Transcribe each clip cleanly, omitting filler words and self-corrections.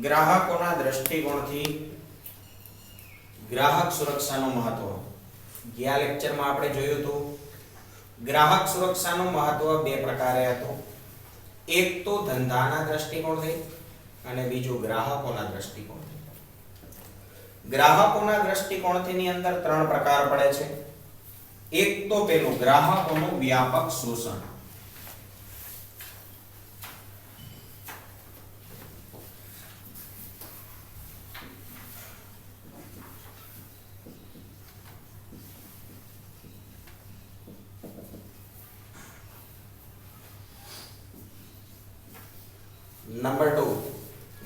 ગ્રાહકોના દ્રષ્ટિકોણથી ગ્રાહક સુરક્ષાનું મહત્વ. ગયા લેક્ચરમાં આપણે જોયું હતું ગ્રાહક સુરક્ષાનું મહત્વ બે પ્રકારે હતું. એક તો ધંધાના દ્રષ્ટિકોણથી અને બીજું ગ્રાહકોના દ્રષ્ટિકોણથી. ગ્રાહકોના દ્રષ્ટિકોણથી ની અંદર ત્રણ પ્રકાર પડે છે. એક તો પેલું ગ્રાહકોનું વ્યાપક શોષણ. નંબર 2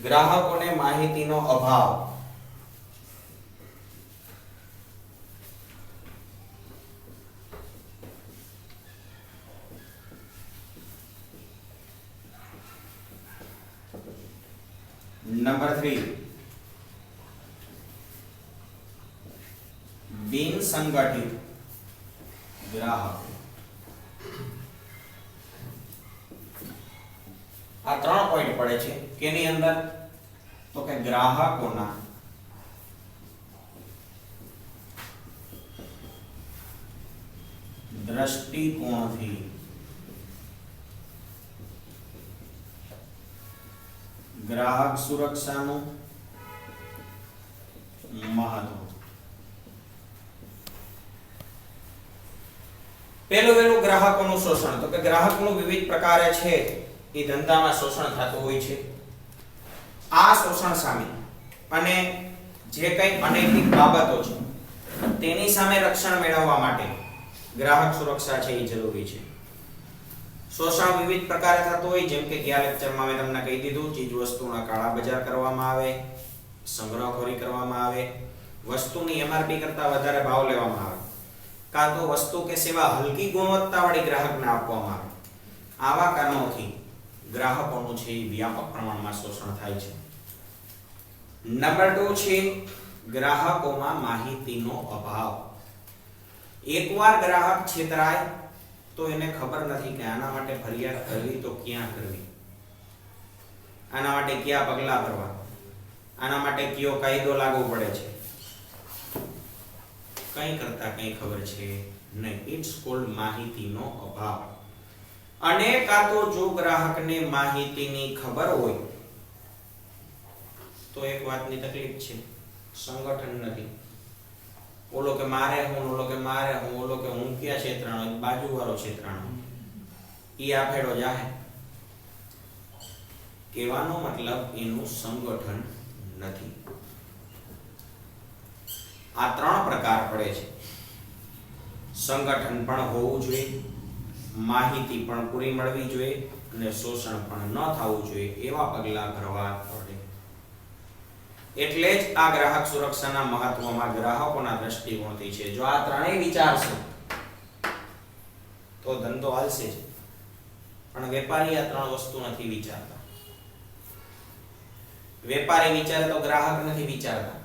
ગ્રાહકોને માહિતીનો અભાવ. નંબર 3 બિન સંગઠિત ગ્રાહક. આ ત્રણ પોઈન્ટ પડે છે કેની અંદર? તો કે ગ્રાહકોના દ્રષ્ટિકોણથી ગ્રાહક સુરક્ષાનું મહત્વ. પેલું ગ્રાહકોનું શોષણ. તો કે ગ્રાહકનું વિવિધ પ્રકારે છે એ ધંધામાં શોષણ થતું હોય છે. આ શોષણ સામે અને જે કંઈ અનૈતિક બાબતો છે તેની સામે રક્ષણ મેળવવા માટે ગ્રાહક સુરક્ષા છે એ જરૂરી છે. શોષણ વિવિધ પ્રકારે થતું હોય, જેમ કે ગયા લેક્ચરમાં મેં તમને કહી દીધું, ચીજ વસ્તુના કાળા બજાર કરવામાં આવે, સંગ્રહખોરી કરવામાં આવે, વસ્તુની એમઆરપી કરતા વધારે ભાવ લેવામાં આવે, કાં તો વસ્તુ કે સેવા હલકી ગુણવત્તાવાળી ગ્રાહકને આપવામાં આવે. આવા કારણોથી ગ્રાહકોનું છે એ વ્યાપક પ્રમાણમાં શોષણ થાય છે. નંબર 2 છે ગ્રાહકોમાં માહિતીનો અભાવ. એકવાર ગ્રાહક છેતરાય તો એને ખબર નથી કે આના માટે ફરિયાદ કરવી તો ક્યાં કરવી, આના માટે કયા પગલાં ભરવા, આના માટે કયો કાયદો લાગુ પડે છે, કંઈ કરતા કંઈ ખબર છે નહીં. ઇટ્સ કોલ્ડ માહિતીનો અભાવ. અને કાં તો જો ગ્રાહકને માહિતીની ખબર હોય તો એક વાતની તકલીફ છે, સંગઠન નથી. ઓલો કે મારે હું, ઓલો કે મારે હું, ઓલો કે હું ક્યાં ક્ષેત્રાણો, બાજુવાળો ક્ષેત્રાણો, ઈ આફેડો જાહે. કહેવાનો મતલબ એનું સંગઠન નથી. આ ત્રણ પ્રકાર પડે છે. સંગઠન પણ હોવું જોઈએ, માહિતી પણ પૂરી મળવી જોઈએ અને શોષણ પણ ન થવું જોઈએ. એવા પગલાં ભરવા પડે. એટલે જ આ ગ્રાહક સુરક્ષાના મહત્વમાં ગ્રાહકોના દ્રષ્ટિકોણથી છે. જો આ ત્રણેય વિચારશો તો ધંધો હાલશે જ. પણ વેપારી આ ત્રણ વસ્તુ નથી વિચારતા. વેપારી વિચારે તો ગ્રાહક નથી વિચારતા.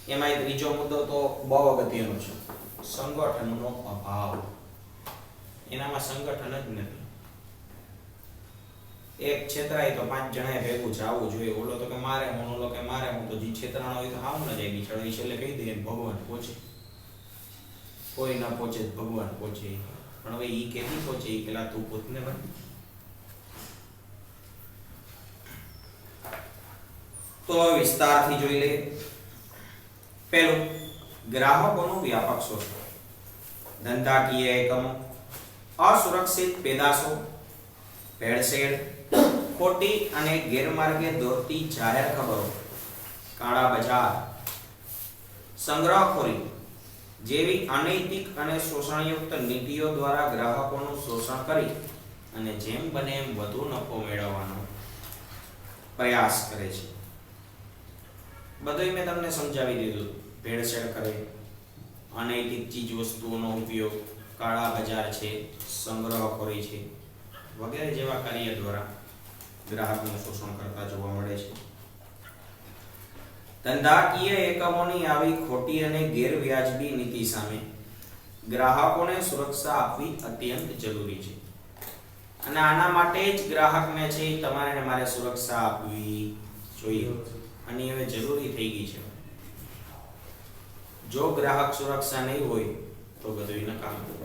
એમાં ત્રીજો મુદ્દો તો બહુ અગત્યનો છે, સંગઠનનો અભાવ. એનામાં સંગઠન જ નથી. એક છેતરાય તો 5 જણાએ ભેગું જવું જોઈએ. ઓલો તો કે મારે હું, ઓલો કે મારે હું, તો જે છેતરાણો હોય તો હાવ ન જાય બિચારો. એ છેલ્લે કહી દે ભગવાન પહોંચે. કોઈ ના પહોંચે ભગવાન પહોંચે. પણ હવે ઈ કેથી પહોંચે? ઈ પેલા તું પોતને બન. તો વિસ્તારથી જોઈ લે. પેલું ગ્રાહકોનું વ્યાપક શોષણ. ધંધાકીય એકમો, અસુરક્ષિત પેદાશો, ભેળસેળ, ખોટી અને ગેરમાર્ગે દોરતી જાહેર ખબરો, કાળા બજાર, સંગ્રહખોરી જેવી અનૈતિક અને શોષણયુક્ત નીતિઓ દ્વારા ગ્રાહકોનું શોષણ કરી અને જેમ બને એમ વધુ નફો મેળવવાનો પ્રયાસ કરે છે. બધું મેં તમને સમજાવી દીધું. ભેળસેળ કરે, અનૈતિક ચીજ વસ્તુઓનો ઉપયોગ, કાળા બજાર છે, સંગ્રહખોરી છે વગેરે જેવા કાર્ય દ્વારા ગ્રાહકનું શોષણ કરતા જોવા મળે છે. ધંધાકીય એકમોની આવી ખોટી અને ગેરવ્યાજબી નીતિ સામે ગ્રાહકોને સુરક્ષા આપવી અત્યંત જરૂરી છે. અને આના માટે જ ગ્રાહકને છે તમારે ને મારે સુરક્ષા આપવી જોઈએ અને હવે જરૂરી થઈ ગઈ છે. જો ગ્રાહક સુરક્ષા નહીં હોય તો બધું નકામું.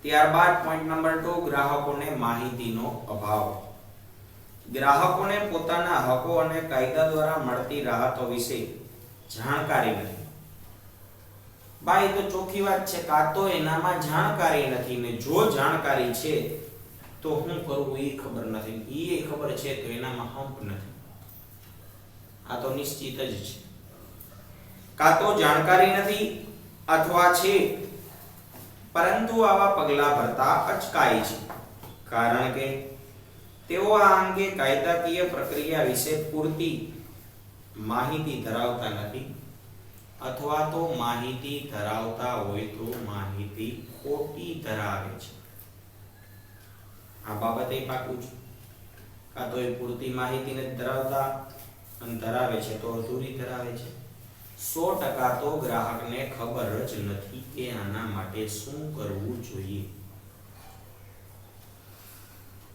ત્યારબાદ પોઈન્ટ નંબર 2, ગ્રાહકોને માહિતીનો અભાવ. ગ્રાહકોને પોતાના હકો અને કાયદા દ્વારા મળતી રાહતો વિશે જાણકારી નથી. ભાઈ તો ચોખ્ખી વાત છે, કાં તો એનામાં જાણકારી નથી ને જો જાણકારી છે તો હું કરવું એ ખબર નથી, એ ખબર છે તો એનામાં હંપ નથી. આ તો નિશ્ચિત જ છે. કાં તો જાણકારી નથી અથવા છે પરંતુ આવા પગલા ભરતા અચકાય છે કારણ કે તેઓ આ અંગે કાયદાકીય પ્રક્રિયા વિશે પૂરતી માહિતી ધરાવતા નથી અથવા તો માહિતી ધરાવતા હોય તો માહિતી ખોટી ધરાવે છે. આ બાબતે પાકું છે. કાં તો એ પૂરતી માહિતી નથી ધરાવતા અને ધરાવે છે તો અધૂરી ધરાવે છે. 100% તો ગ્રાહકને ખબર જ નથી કે આના માટે શું કરવું જોઈએ.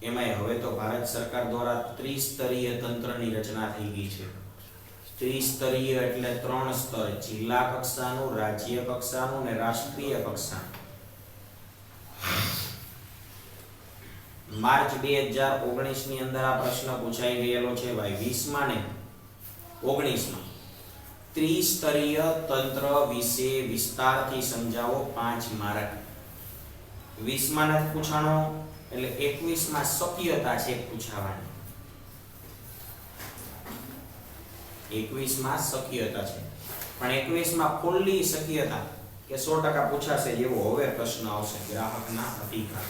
એમાંય હવે તો ભારત સરકાર દ્વારા ત્રિસ્તરીય તંત્રની રચના થઈ ગઈ છે. ત્રિસ્તરીય એટલે 3 સ્તર, જિલ્લા કક્ષાનું, રાજ્ય કક્ષાનું અને રાષ્ટ્રીય કક્ષાનું. માર્ચ 2019 ની અંદર આ પ્રશ્ન પૂછાઈ ગયેલો છે ભાઈ, 20 માં ને 19 માં. ત્રિસ્તરીય તંત્ર વિશે વિસ્તારથી સમજાવો, 5 માર્ક. 20 માં નથી પૂછાણો એટલે 21 માં શક્યતા છે પૂછાવાની. 21 માં શક્યતા છે પણ 21 માં ખુલ્લી શક્યતા કે 100% પૂછાશે એવો હવે પ્રશ્ન આવશે. ગ્રાહકના અધિકાર.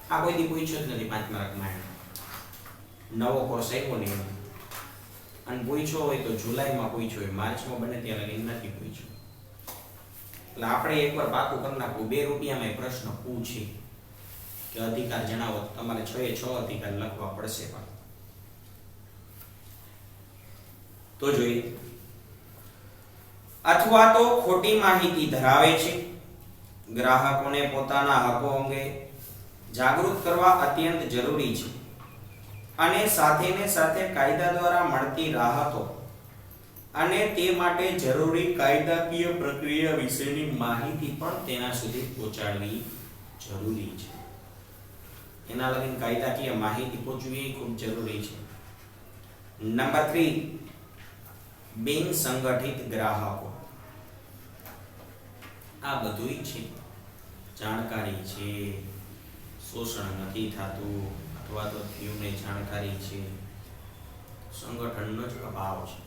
આ કોઈ દી પૂછ્યો જ નથી 5 માર્કમાં. નવો કોર્સ આવ્યો ને અને પૂછ્યો હોય તો જુલાઈમાં પૂછ્યો હોય, માર્ચમાં બને ત્યાં લગી નથી પૂછ્યો. એટલે આપણે એકવાર પાકું કરી નાખવું, 2 રૂપિયામાં પ્રશ્ન પૂછે કે અધિકાર જણાવો, તમારે 6 એ 6 અધિકાર લખવા પડશે. પણ તો જોઈએ. અથવા તો ખોટી માહિતી ધરાવે છે. ગ્રાહકોને પોતાના હકો અંગે જાગૃત કરવા અત્યંત જરૂરી છે અને સાથે ને સાથે કાયદા દ્વારા મળતી રાહતો અને તે માટે જરૂરી કાયદાકીય પ્રક્રિયા વિશેની માહિતી પણ તેના સુધી પહોંચાડવી જરૂરી છે. એના લગીન કાયદાકીય માહિતી પહોંચવી ખૂબ જરૂરી છે. નંબર 3, બિન સંગઠિત ગ્રાહકો. આ બધુંય છે, જાણકારી છે, શોષણ નથી થતું અથવા તો થયુંને જાણકારી છે, સંગઠનનો જ અભાવ છે.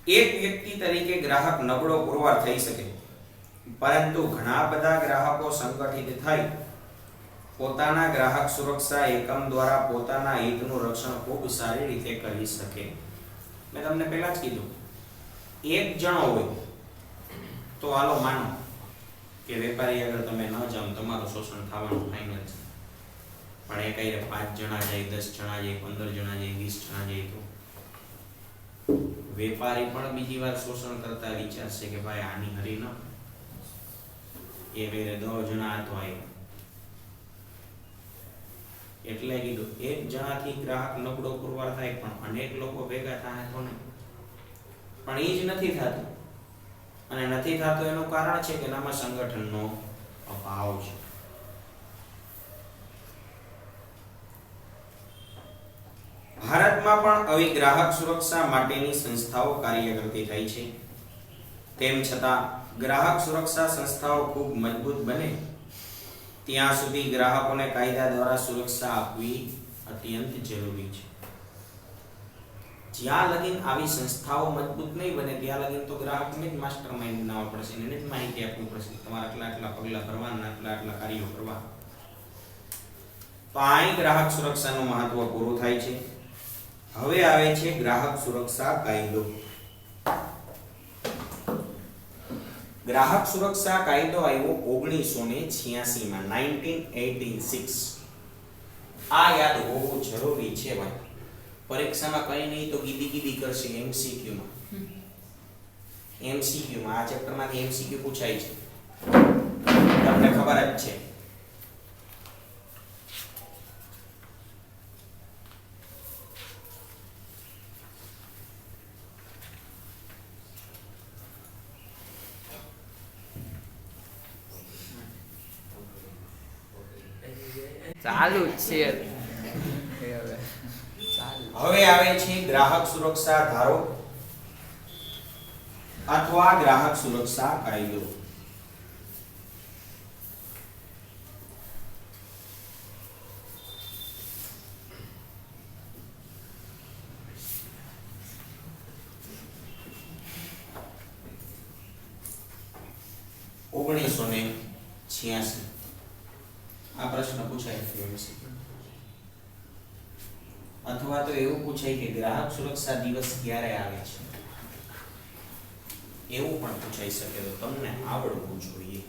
એક વ્યક્તિ તરીકે ગ્રાહક નબળો પુરવાર થઈ શકે પરંતુ ઘણા બધા ગ્રાહકો સંગઠિત થઈ પોતાના ગ્રાહક સુરક્ષા એકમ દ્વારા પોતાના હિતનું રક્ષણ ખૂબ સારી રીતે કરી શકે. મેં તમને પહેલા જ કીધું, એક જણો હોય તો હાલો માનો કે વેપારી આગળ તમે ન જાઓ, તમારું શોષણ થવાનું ફાઇનલ છે. પણ એ કઈ 5 જણા જાય, 10 જણા જાય, 15 જણા જાય, 20 જણા જાય તો વેપારી પણ બીજી વાર શોષણ કરતા વિચારશે કે ભાઈ આની હરી ન એ વેરે 10 જણા હતો આવ્યો. એટલે કીધું એક જણાથી ગ્રાહક નબળો પુરવાર થાય પણ અનેક લોકો ભેગા થાય તો નહીં. પણ એ જ નથી થતું અને નથી થતું એનું કારણ છે કે એનામાં સંગઠનનો અભાવ છે. ભારતમાં પણ આવી ગ્રાહક સુરક્ષા માટેની સંસ્થાઓ કાર્ય કરતી થઈ છે. તેમ છતાં ગ્રાહક સુરક્ષા સંસ્થાઓ ખૂબ મજબૂત બને ત્યાં સુધી ગ્રાહકોને કાયદા દ્વારા સુરક્ષા આપવી અત્યંત જરૂરી છે. જ્યાં લગીન આવી સંસ્થાઓ મજબૂત નહીં બને ત્યાં લગીન તો ગ્રાહકને જ માસ્ટર માઇન્ડ બનાવવા પડશે, એને જ માહિતી આપવી પડશે, તમારે આટલા પગલા ભરવાના, આટલા કાર્યો કરવા. તો અહીં ગ્રાહક સુરક્ષાનું મહત્વ પૂરું થાય છે. હવે આવે છે ગ્રાહક સુરક્ષા કાયદો. ગ્રાહક સુરક્ષા કાયદો આવ્યો 1986 માં, 1986. આ યાદ હોવું જરૂરી છે ભાઈ. પરીક્ષામાં કઈ નહીં તો ગીદી કરશે MCQ માં. MCQ માં આ ચેપ્ટરમાંથી MCQ પૂછાય છે. તમને ખબર ખબર જ છે. ચાલુ જ છે. હવે આવે છે ગ્રાહક સુરક્ષા ધારો અથવા ગ્રાહક સુરક્ષા કાયદો. ઓગણીસો ને 86 આ પ્રશ્ન પૂછાય છે. અથવા તો એવું પૂછાય કે ગ્રાહક સુરક્ષા દિવસ ક્યારે આવે છે, એવું પણ પૂછાઈ શકે. તો તમને આવડવું જોઈએ.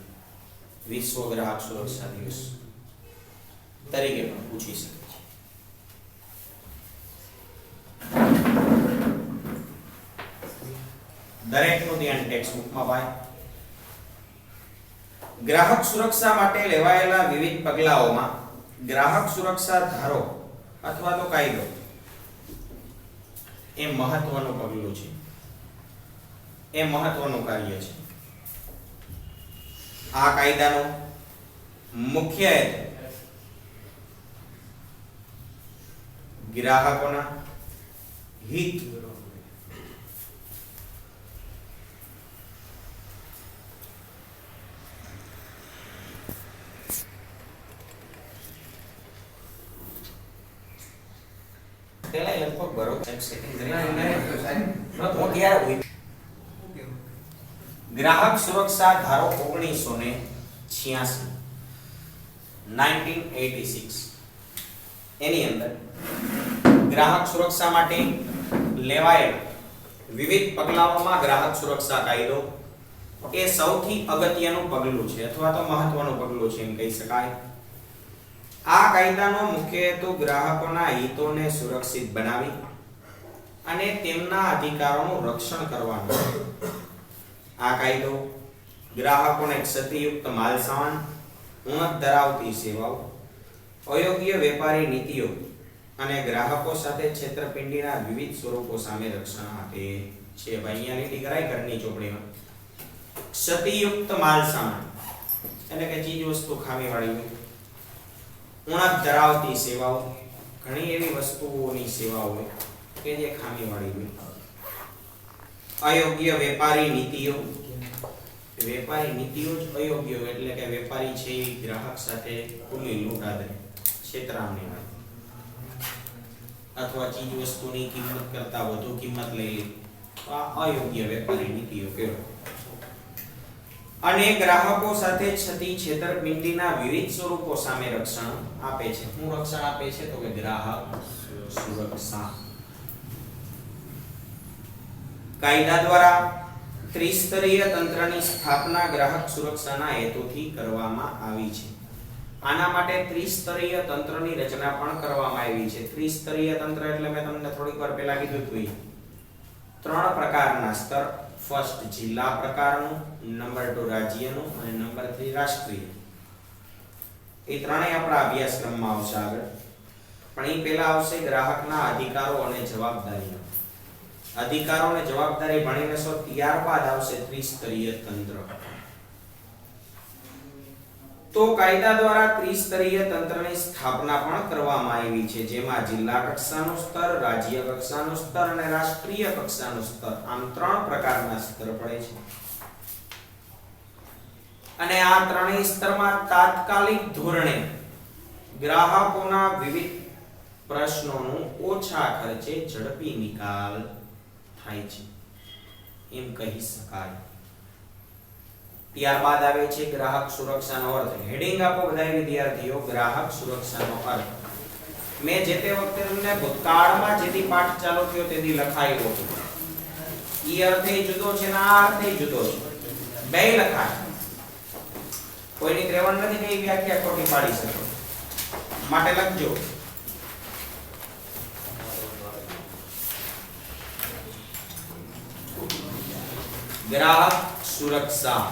વિશ્વ ગ્રાહક સુરક્ષા દિવસ તરીકે પણ પૂછી શકે છે. દરેકનું ધ્યાન ટેક્સ્ટ બુકમાં ભાઈ. ગ્રાહક સુરક્ષા માટે લેવાયેલા વિવિધ પગલાઓમાં ગ્રાહક સુરક્ષા ધારો અથવા તો કાયદો એ મહત્વનું પગલું છે, એ મહત્વનું કાર્ય છે. આ કાયદાનો મુખ્ય હેતુ ગ્રાહકોના હિત પેલા લગભગ બરોબર સેટિંગ કરી ગ્રાહક સુરક્ષા ધારો 1986 એની અંદર ગ્રાહક સુરક્ષા માટે લેવાયેલા વિવિધ પગલાઓમાં ગ્રાહક સુરક્ષા કાયદો એ સૌથી અગત્યનું પગલું છે અથવા તો મહત્વનું પગલું છે એમ કહી શકાય. આ કાયદાનો મુખ્ય હેતુ ગ્રાહકોના હિતોને સુરક્ષિત બનાવી અને તેમના અધિકારોનું રક્ષણ કરવાનો છે. આ કાયદો ગ્રાહકોને ક્ષતિયુક્ત માલસામાન, ઉણપ ધરાવતી સેવાઓ, અયોગ્ય વેપારી નીતિઓ અને ગ્રાહકો સાથે છેતરપિંડીના વિવિધ સ્વરૂપો સામે રક્ષણ આપે છે. ભાઈ અહીંયા લીટી કરાય ઘરની ચોપડીમાં. ક્ષતિયુક્ત માલસામાન એટલે કે ચીજ વસ્તુ ખામીવાળી હોય, ઉણપ ધરાવતી સેવાઓ, ઘણી એવી વસ્તુઓની સેવાઓ હોય કે જે ખામીવાળી હોય. અયોગ્ય વેપારી નીતિઓ, વેપારી નીતિઓ જ અયોગ્ય હોય એટલે કે વેપારી છે એ ગ્રાહક સાથે ખુલ્લી લૂંટ આદરે છેતરામણી હોય અથવા ચીજ વસ્તુની કિંમત કરતા વધુ કિંમત લઈ લે તો આ અયોગ્ય વેપારી નીતિઓ કહેવાય. અને ગ્રાહકો સાથે થતી છેતરપિંડીના વિવિધ સ્વરૂપો સામે રક્ષણ આપે છે. શું રક્ષણ આપે છે? તો કે ગ્રાહક સુરક્ષા. કાયદા દ્વારા ત્રિસ્તરીય તંત્રની સ્થાપના ગ્રાહક સુરક્ષાના હેતુથી કરવામાં આવી છે. આના માટે ત્રિસ્તરીય તંત્રની રચના પણ કરવામાં આવી છે. ત્રિસ્તરીય તંત્ર એટલે મેં તમને થોડીક વાર પહેલા કીધું હતું, 3 પ્રકારના સ્તર. ફર્સ્ટ જિલ્લા પ્રકારનું, નંબર 2 રાજ્યનું અને નંબર 3 રાષ્ટ્રીય. એ ત્રણેય આપણા અભ્યાસક્રમમાં આવશે આગળ. પણ એ પહેલા આવશે ગ્રાહકના અધિકારો અને જવાબદારીઓ. અધિકારો અને જવાબદારી ભણી લેશો ત્યારબાદ આવશે ત્રિસ્તરીય તંત્ર. તો કાયદા દ્વારા ત્રિસ્તરીય તંત્રની સ્થાપના પણ કરવામાં આવી છે, જેમાં જિલ્લા કક્ષાનું સ્તર, રાજ્ય કક્ષાનું સ્તર અને રાષ્ટ્રીય કક્ષાનું સ્તર, આમ 3 પ્રકારના સ્તર પડે છે. અને આ ત્રણેય સ્તરમાં તાત્કાલિક ધોરણે ગ્રાહકોના વિવિધ પ્રશ્નોનું ઓછા ખર્ચે ઝડપી નિકાલ થાય છે એમ કહી શકાય. ત્યારબાદ આવે છે ગ્રાહક સુરક્ષાનો અર્થ. હેડિંગ આપો બધા વિદ્યાર્થીઓ, ગ્રાહક સુરક્ષાનો અર્થ. મેં જે તે વખતે તમને ભૂતકાળમાં જેથી પાઠ ચાલુ થયો તેથી લખાયો હતો. ઈ અર્થે જુદો છે ને આ અર્થે જુદો છે, બેય લખાય. કોઈની ત્રેવડ નથી કે એ વ્યાખ્યા ખોટી પાડી શકો, માટે લખજો. ગ્રાહક સુરક્ષા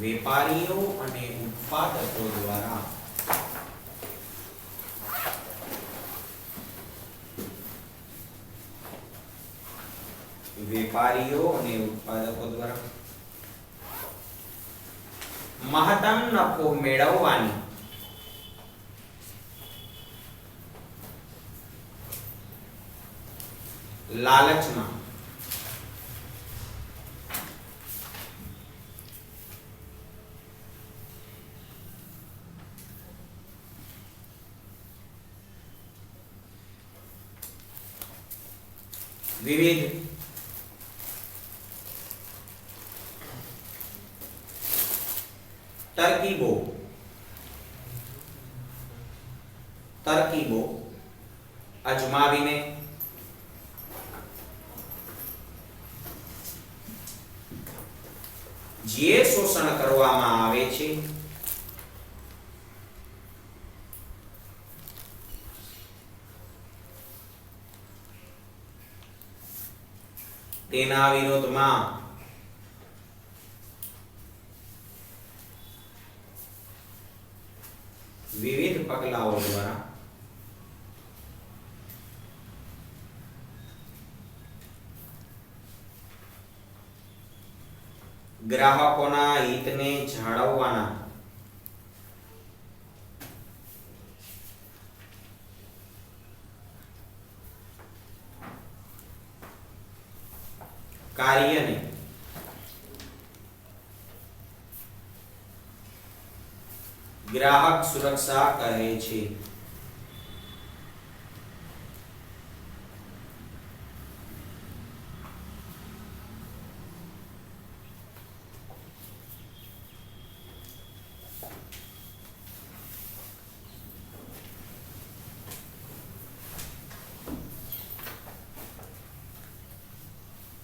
વેપારીઓ અને ઉત્પાદકો દ્વારા મહત્તમ નફો મેળવવાની લાલચમાં વિવિધ તરકીબો અજમાવીને જે શોષણ કરવામાં આવે છે તેના વિરોધમાં વિવિધ પગલાઓ દ્વારા ગ્રાહકોના હિતને જાળવવાના કાર્યને ગ્રાહક સુરક્ષા કહે છે.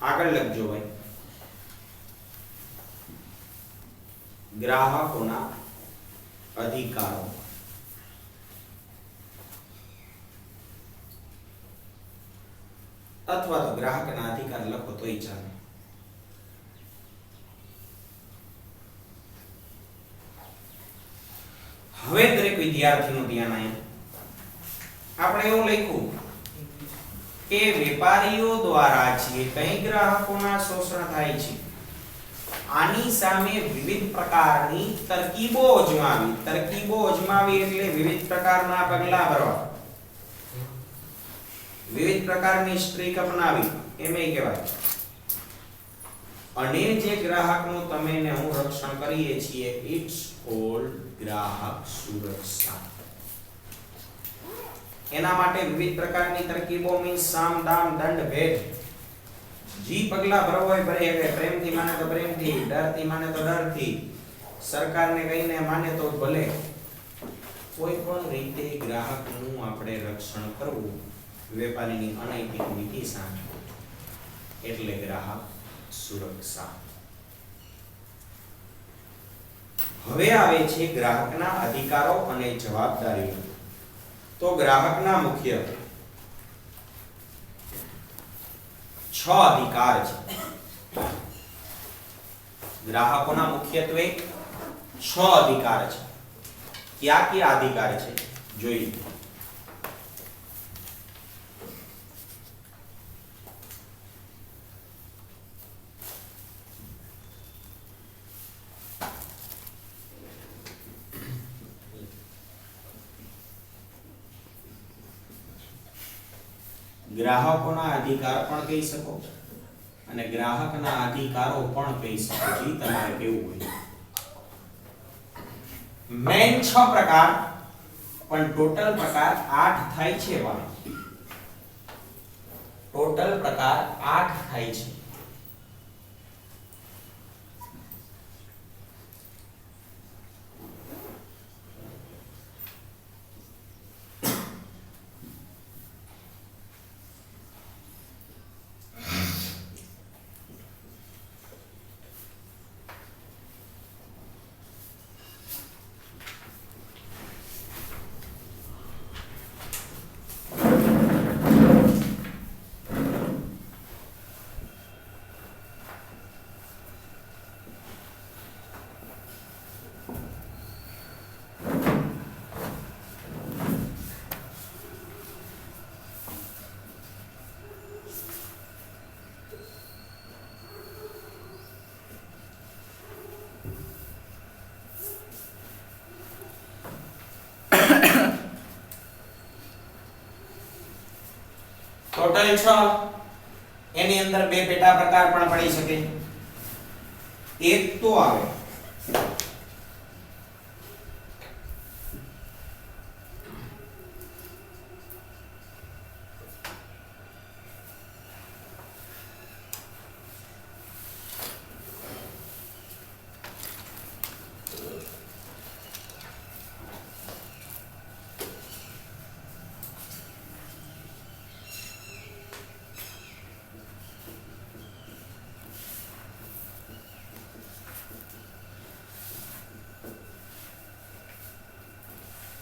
આગળ લખજો ભાઈ. ગ્રાહકોના અધિકારો અથવા તો ગ્રાહકના અધિકાર લખો તોય ચાલે. હવે દરેક વિદ્યાર્થીનું ધ્યાન અહીંયા આપણે એવું લખ્યું કે વેપારીઓ દ્વારા જે કંઈ ગ્રાહકોના શોષણ થાય છે આની સામે વિવિધ પ્રકારની તરકીબો અજમાવી એટલે વિવિધ પ્રકારના પગલા ભરવા, વિવિધ પ્રકારની સ્ટ્રીક અપનાવી એમ કહેવાય. અને જે ગ્રાહકનું તમે ને હું રક્ષણ કરીએ છીએ ઇટ્સ કોલ્ડ ગ્રાહક સુરક્ષા. એના માટે વિવિધ પ્રકારની તરકીબો મીન્સ સામ દામ દંડ ભેદ જી પગલા ભરવા હોય ભરે કે પ્રેમથી માને તો પ્રેમથી, ડરથી માને તો ડરથી, સરકારને કહીને માને તો ભલે, કોઈ પણ રીતે ગ્રાહકનું આપણે રક્ષણ કરવું વેપારીની અનૈતિક નીતિ સામે એટલે ગ્રાહક સુરક્ષા. હવે આવે છે ગ્રાહકના અધિકારો અને જવાબદારીઓ. તો ગ્રાહકના મુખ્ય 6 અધિકાર છે. ગ્રાહકોના મુખ્યત્વે 6 અધિકાર છે. કયા કયા અધિકાર છે જોઈએ. ગ્રાહકોના અધિકાર પણ કહી શકો અને ગ્રાહકના અધિકારો પણ કહી શકો. જે તમારે કેવું હોય. મેન 6 પ્રકાર પણ ટોટલ પ્રકાર 8 થાય છે. ટોટલ પ્રકાર 8 થાય છે. ટોટલ 6. એની અંદર બે પેટા પ્રકાર પણ પડી શકે. એક તો આવે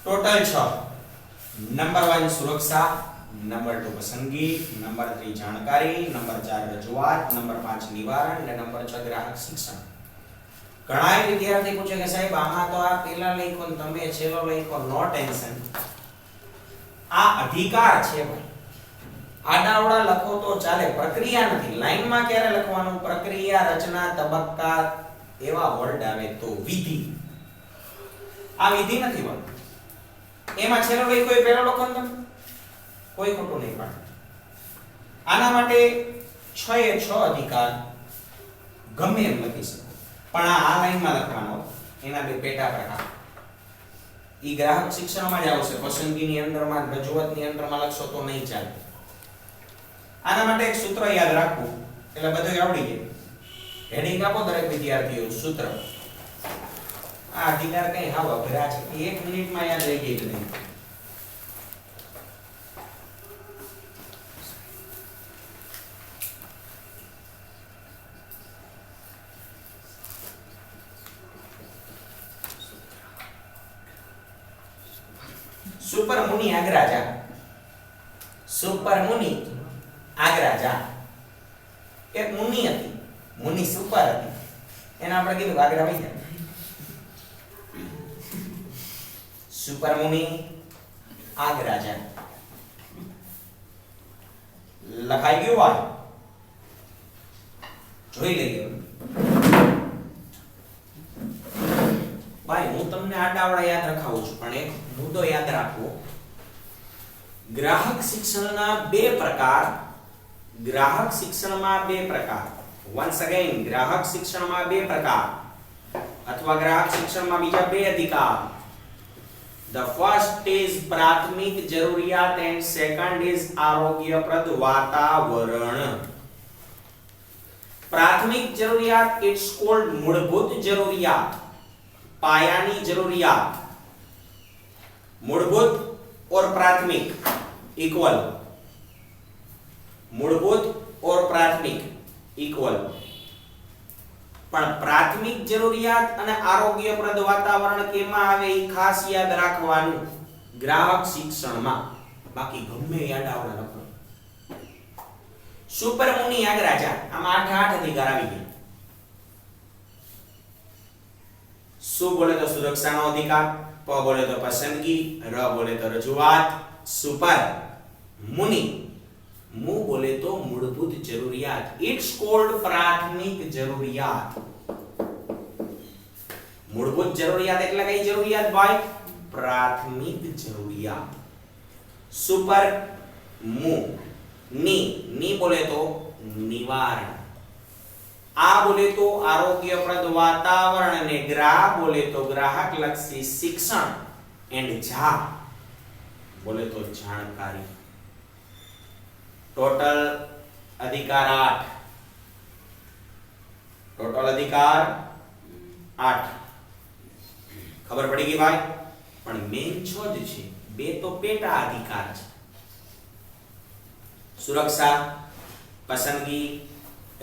टोटल 6. नंबर 1 सुरक्षा, नंबर 2 पसंदगी, नंबर 3 જાણકારી, નંબર 4 રજૂઆત, નંબર 5 નિવારણ અને નંબર 6 ગ્રાહક શિક્ષણ. ઘણા વિદ્યાર્થી પૂછે કે સાહેબ આમાં તો આ પેલા લખ્યો ને તમે છેલ્લો લખ્યો, નો ટેન્શન. આ અધિકાર છે ભાઈ. આડાવડા લખો તો ચાલે, પ્રક્રિયા નથી. લાઈનમાં ક્યારે લખવાનું? પ્રક્રિયા, રચના, તબક્કા એવા વર્ડ આવે તો વિધિ. આ વિધિ નથી વર્ડ. એમાં છેલ્લો લઈ કોઈ પહેલો લખો ને કોઈ ખોટું નહીં પડે. આના માટે 6 એ 6 અધિકાર ગમે એમ લખી શકો, પણ આ લાઈનમાં લખવાનો. એના બે પેટા પ્રકાર. ઈ ગ્રાહક શિક્ષણમાં જ આવશે. પસંદગીની અંદરમાં, રજૂઆતની અંદરમાં લખશો તો નહીં ચાલે. આના માટે એક સૂત્ર યાદ રાખવું એટલે બધું આવડી જાય. હેડિંગ આપો દરેક વિદ્યાર્થીઓ સૂત્ર. આ અધિકાર કઈ હાવ અઘરા છે, 1 મિનિટમાં યાદ રહી ગઈ બધી. સુપર મુનિ આગ્રા જા. સુપર મુનિ આગ્રા જા. એક મુનિ હતી, મુનિ સુપર હતી, એને આપણે કીધું આગ્રા વઈ જા. सुपर मुनि आग्रा जा. લખાઈ ગયું આ? જોઈ લઈએ ભાઈ. હું તમને આડાવડા યાદ રખાવું છું, પણ એક મુદ્દો યાદ રાખવો. ગ્રાહક શિક્ષણના બે પ્રકાર. ગ્રાહક શિક્ષણમાં બે પ્રકાર. વન્સ અગેન, ગ્રાહક શિક્ષણમાં બે પ્રકાર અથવા ગ્રાહક શિક્ષણમાં બીજા બે અધિકાર. The first is प्राथमिक जरूरियात and second is आरोग्यप्रद वातावरण. प्राथमिक जरूरियात it's called मूलभूत जरूरियात, पायानी जरूरियात. मूलभूत और प्राथमिक इक्वल. मूलभूत और प्राथमिक इक्वल. પણ પ્રાથમિક જરૂરિયાત અને આરોગ્યપ્રદ વાતાવરણ કેમાં આવે એ ખાસ યાદ રાખવાનું ગ્રાહક શિક્ષણમાં. બાકી ગમે યાદ આવડે લખો. સુપર મુનિ આગ્રા જા. આમાં 8 અધિકાર આવી ગયા. સુ બોલે તો સુરક્ષાનો અધિકાર, પ બોલે તો પસંદગી, ર બોલે તો રજૂઆત, સુપર મુનિ, મુ બોલે તો મૂળભૂત જરૂરિયાત. ઇટ્સ કોલ્ડ પ્રાથમિક જરૂરિયાત. મૂળભૂત જરૂરિયાત એટલે કઈ જરૂરિયાત ભાઈ? પ્રાથમિક જરૂરિયાત. સુપર મુ ની બોલે તો નિવારણ, આ બોલે તો આરોગ્યપ્રદ વાતાવરણ અને ગ્રાહ બોલે તો ગ્રાહક લક્ષી શિક્ષણ એન્ડ જા બોલે તો જાણકારી. टोटल अधिकार 8. टोटल अधिकार 8. खबर पड़ी गई भाई? पण मेन 6 જ છે, બે તો પેટા અધિકાર છે. સુરક્ષા, પસંદગી,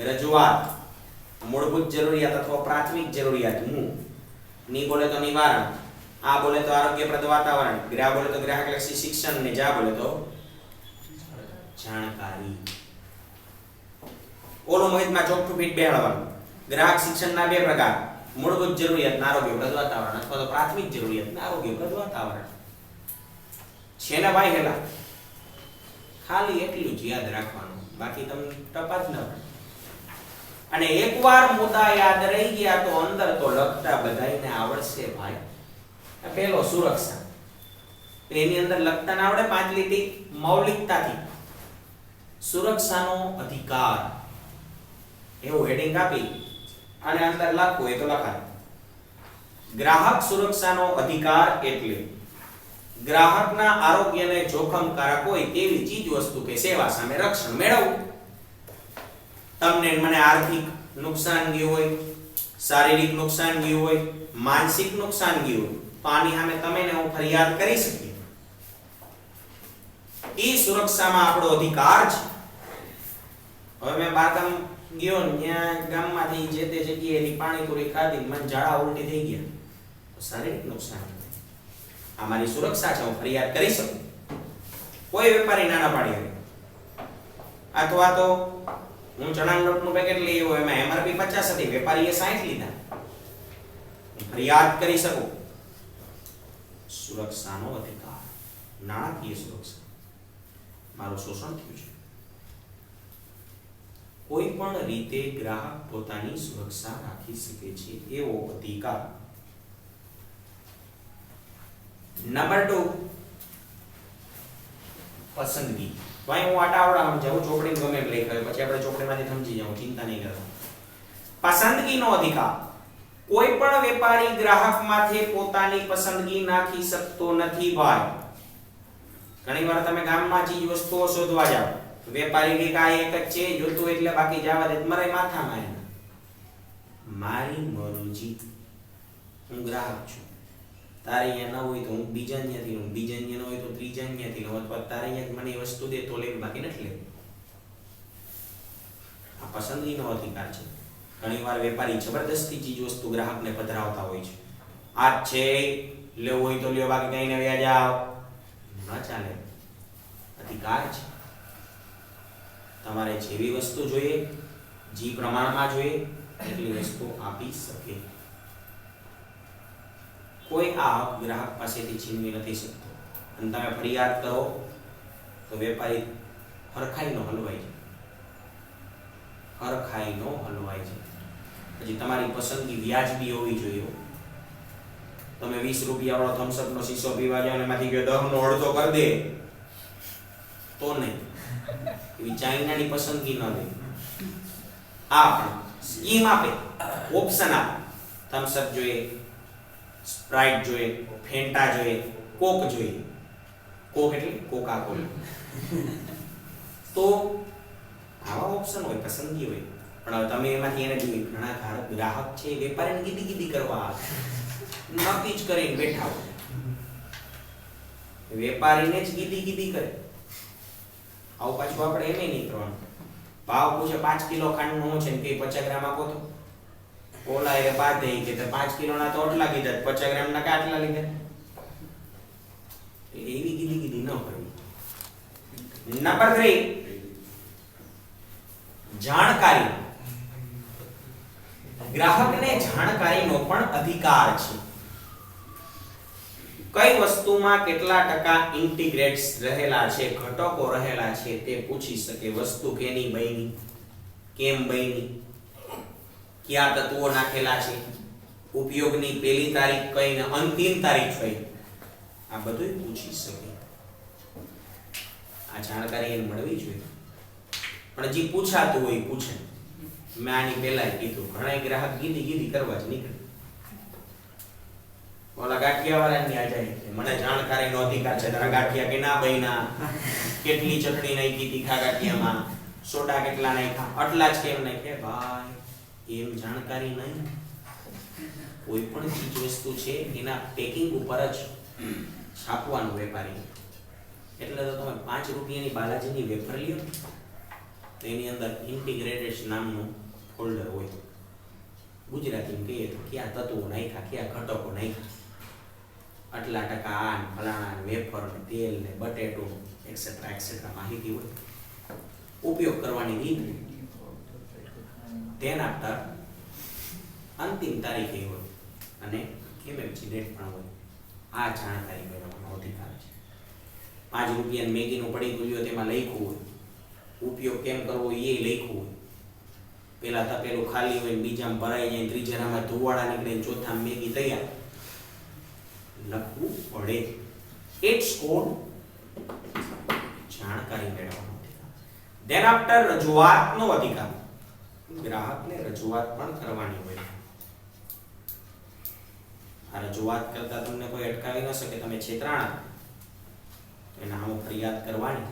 રજૂઆત, મૂળભૂત જરૂરિયાત અથવા પ્રાથમિક જરૂરિયાત. મુ ની બોલે તો નિવારણ, આ બોલે તો આરોગ્યપ્રદ વાતાવરણ, ગ્રાહ બોલે તો ગ્રાહક લક્ષી શિક્ષણ ને જા બોલે તો જાણકારી. ઓલો મગજમાં ચોખ્ખું ફીટ બેહાડવાનું. ગ્રાહક શિક્ષણના બે પ્રકાર. મૂળભૂત જરૂરિયાત અને આરોગ્યપ્રદ વાતાવરણ અથવા તો પ્રાથમિક જરૂરિયાત અને આરોગ્યપ્રદ વાતાવરણ. છે ને ભાઈ? હેલા ખાલી એટલું જ યાદ રાખવાનું, બાકી તમને ટપા જ ન પડે. અને એકવાર મુદ્દા યાદ રહી ગયા તો અંદર તો લખતા બધાયને આવડશે ભાઈ. પહેલો સુરક્ષા, એની અંદર લખતા ના આવડે 5 લીટી મૌલિકતાથી. સુરક્ષાનો અધિકાર એવું હેડિંગ આપી અને અંદર લખવું હોય તો લખાય. ગ્રાહક સુરક્ષાનો અધિકાર એટલે ગ્રાહકના આરોગ્યને જોખમકારક હોય તેવી ચીજ વસ્તુ કે સેવા સામે રક્ષણ મેળવવું. તમને મને આર્થિક નુકસાન ગયું હોય, શારીરિક નુકસાન ગયું હોય, માનસિક નુકસાન ગયું હોય તો આની સામે તમે ને હું ફરિયાદ કરી શકીએ. ઈ સુરક્ષામાં આપણો અધિકાર છે. હવે મેં બારગામ ગયો ને ત્યાં ગામમાંથી જે તે જગ્યાએથી પાણીપુરી ખાધી મને ઝાડા ઉલટી થઈ ગયા તો શારીરિક નુકસાન. આ મારી સુરક્ષા છે, હું ફરિયાદ કરી શકું. કોઈ વેપારી નાના પાડી શકે. અથવા તો હું ચણાના લોટનું પેકેટ લઈ આવ્યો એમાં એમઆરપી 50 હતી, વેપારીએ 60 લીધા, હું ફરિયાદ કરી શકું. સુરક્ષાનો અધિકાર, નાણાકીય સુરક્ષા. મારું શોષણ થયું છે. કોઈ પણ રીતે ગ્રાહક પોતાની સુરક્ષા રાખી શકે છે એવો અધિકાર. નંબર 2, પસંદગી. ભાઈ હું આટાવડા સમજાવું, ચોપડી ગમે એમ લઈ ગયો પછી આપણે ચોપડીમાંથી સમજી જાઉં, ચિંતા નહીં કરો. પસંદગીનો અધિકાર. કોઈ પણ વેપારી ગ્રાહકમાંથી પોતાની પસંદગી નાખી શકતો નથી. ભાઈ ઘણીવાર તમે ગામમાં ચીજ વસ્તુઓ શોધવા જાવ, વેપારી કે આ એક જ છે જોતું એટલે બાકી જવા દે, મરે માથામાં એને. મારી મરજી, હું ગ્રાહક છું. તારે અહીંયા ન હોય તો હું બીજા અહીંયાથી લઉં, બીજા અહીંયા ન હોય તો ત્રીજા અહીંયાથી લઉં, અથવા તારે અહીંયા મને વસ્તુ દે તો લેવી, બાકી નથી લેવી. આ પસંદગીનો અધિકાર છે. ઘણીવાર વેપારી જબરદસ્તી ચીજ વસ્તુ ગ્રાહકને પધરાવતા હોય છે. આ છે લેવું હોય તો લ્યો, બાકી કઈ ને વ્યા જાવ, ન ચાલે. અધિકાર છે. તમારે જેવી વસ્તુ જોઈએ, જે પ્રમાણમાં જોઈએ એટલી વસ્તુ આપી શકે. કોઈ આ ગ્રાહક પાસેથી છીનવી નથી શકતો. અને તમે ફરિયાદ કરો તો વેપારી હરખાઈનો હલવાય છે. હરખાઈનો હલવાય છે. પછી તમારી પસંદગી વ્યાજબી હોવી જોઈએ. તમે 20 રૂપિયા વાળો થમ્સઅપ નો શીશો પીવા જાવ અને એમાંથી ગયો 10 નો અડધો કરી દે તો નહીં. એવી ચાઇનાની પસંદગી ન લે. આ સ્કીમ આપે, ઓપ્શન આપે. થમ્સઅપ જોઈએ, સ્પ્રાઇટ જોઈએ, ફેન્ટા જોઈએ, કોક જોઈએ. કોક એટલે કોકા કોલા. તો આવા ઓપ્શન હોય, પસંદગી હોય. પણ હવે તમે એમાંથી એને જોઈ ઘણા ગ્રાહક છે વેપારીને ગીદી ગીદી કરવા નક્કી જ કરીને બેઠા હોય. વેપારીને જ ગીદી ગીદી કરે. આવું પાછું આપણે એમ નહીં કરવાનું. ભાવ પૂછે 5 કિલો ખાંડનું શું છે ને કે 50 ગ્રામ આપો તો ઓલા એ બાદ કે 5 કિલોના તો આટલા કીધા, 50 ગ્રામના કે આટલા લીધા. એવી ગીદી ગીદી ન કરવી. નંબર 3, જાણકારી. ગ્રાહકને જાણકારીનો પણ અધિકાર છે. કઈ વસ્તુમાં કેટલા ટકા ઇન્ટિગ્રેટ્સ રહેલા છે, ઘટકો રહેલા છે તે પૂછી શકે. વસ્તુ કેની બની, કેમ બની, કયા તત્વો નાખેલા છે, ઉપયોગની પહેલી તારીખ કઈ ને અંતિમ તારીખ કઈ, આ બધું પૂછી શકે. આ જાણકારી એને મળવી જોઈએ. પણ જે પૂછાતું હોય પૂછે. મેં આની પહેલા કીધું, ઘણા ગ્રાહક ગીદી ગીદી કરવા જ નીકળે. ઓલા ગાંઠિયા વાળાની આ જાય, મને જાણકારીનો અધિકાર છે, તારા ગાંઠિયા કેના બન્યા, કેટલી ચટણી નાખી તીખા ગાંઠિયામાં, સોડા કેટલા નાખ્યા, આટલા જ કેમ નાખ્યા. ભાઈ એમ જાણકારી નહીં. કોઈ પણ ચીજ વસ્તુ છે એના પેકિંગ ઉપર જ છાપવાનું વેપારી. એટલે તો તમે 5 રૂપિયાની બાલાજીની વેફર લ્યો તો એની અંદર ઇન્ટિગ્રેટેડ નામનું ફોલ્ડર હોય. ગુજરાતીમાં કહીએ તો કયા તત્વો નાખ્યા, કયા ઘટકો નાખ્યા, આટલા ટકા આ ફલાણા વેફર ને તેલ ને બટેટું એક્સેટ્રા એક્સેટ્રા માહિતી હોય. ઉપયોગ કરવાની રીત તેના પર અંતિમ તારીખે હોય અને એમએમસી ડેટ પણ હોય. આ જાણકારી મેળવવાનો અધિકાર છે. 5 રૂપિયાની મેગીનું પડીકું લ્યો તેમાં લખ્યું હોય, ઉપયોગ કેમ કરવો એ લખ્યું હોય. પેલા તપેલું ખાલી હોય, બીજામાં ભરાઈ જાય, ત્રીજામાં ધુવાડા નીકળે, ચોથામાં મેગી તૈયાર. લખવું પડે. ઇટ્સ કોડ જાણકારી મેળવવાનો. ધેન આફ્ટર રજૂઆતનો અધિકાર. ગ્રાહકને રજૂઆત પણ કરવાની હોય. આ રજૂઆત કરતા તમને કોઈ અટકાવી ન શકે. તમે છેતરાણા તો એના સામે ફરિયાદ કરવાની.